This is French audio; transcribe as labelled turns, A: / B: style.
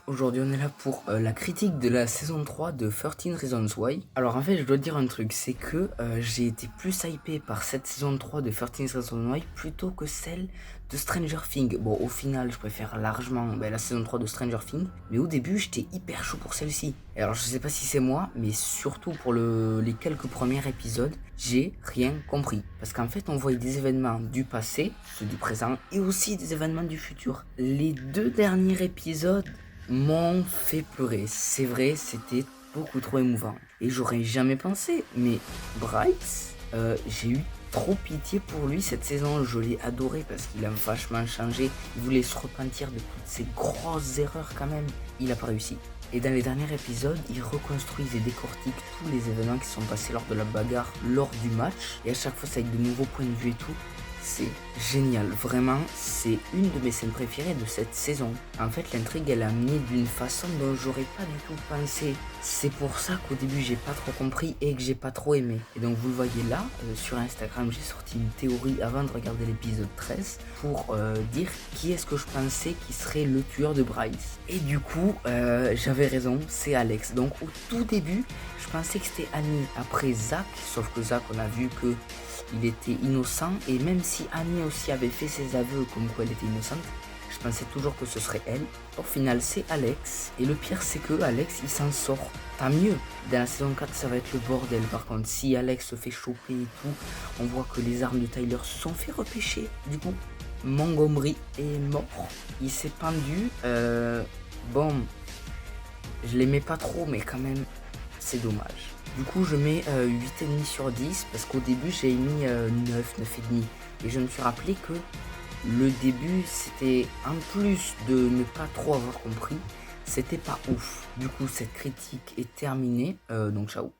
A: Aujourd'hui on est là pour la critique de la saison 3 de 13 Reasons Why. Alors en fait je dois te dire un truc, c'est que j'ai été plus hypé par cette saison 3 de 13 Reasons Why plutôt que celle de Stranger Things. Bon au final je préfère largement la saison 3 de Stranger Things, mais au début j'étais hyper chaud pour celle-ci. Et alors je sais pas si c'est moi, mais surtout pour les quelques premiers épisodes, j'ai rien compris. Parce qu'en fait on voyait des événements du passé, ceux du présent, et aussi des événements du futur. Les deux derniers épisodes m'ont fait pleurer. C'est vrai, c'était beaucoup trop émouvant. Et j'aurais jamais pensé, mais Bryce, j'ai eu trop pitié pour lui cette saison. Je l'ai adoré parce qu'il a vachement changé. Il voulait se repentir de toutes ses grosses erreurs quand même. Il a pas réussi. Et dans les derniers épisodes, il reconstruise et décortique tous les événements qui sont passés lors de la bagarre, lors du match. Et à chaque fois, c'est avec de nouveaux points de vue et tout. C'est génial, vraiment, c'est une de mes scènes préférées de cette saison. En fait, l'intrigue, elle est amenée d'une façon dont j'aurais pas du tout pensé. C'est pour ça qu'au début, j'ai pas trop compris et que j'ai pas trop aimé. Et donc, vous le voyez là, sur Instagram, j'ai sorti une théorie avant de regarder l'épisode 13 pour dire qui est-ce que je pensais qui serait le tueur de Bryce. Et du coup, j'avais raison, c'est Alex. Donc, au tout début, je pensais que c'était Annie. Après Zach, sauf que Zach, on a vu que il était innocent, et même si Annie aussi avait fait ses aveux comme quoi elle était innocente, je pensais toujours que ce serait elle. Au final, c'est Alex, et le pire c'est que Alex il s'en sort. Tant mieux, dans la saison 4 ça va être le bordel. Par contre, si Alex se fait choper et tout, on voit que les armes de Tyler se sont fait repêcher. Du coup, Montgomery est mort, il s'est pendu. Bon, je l'aimais pas trop, mais quand même, c'est dommage. Du coup, je mets 8,5 sur 10 parce qu'au début, j'ai mis 9, 9,5. Et je me suis rappelé que le début, c'était en plus de ne pas trop avoir compris, c'était pas ouf. Du coup, cette critique est terminée. Donc, ciao.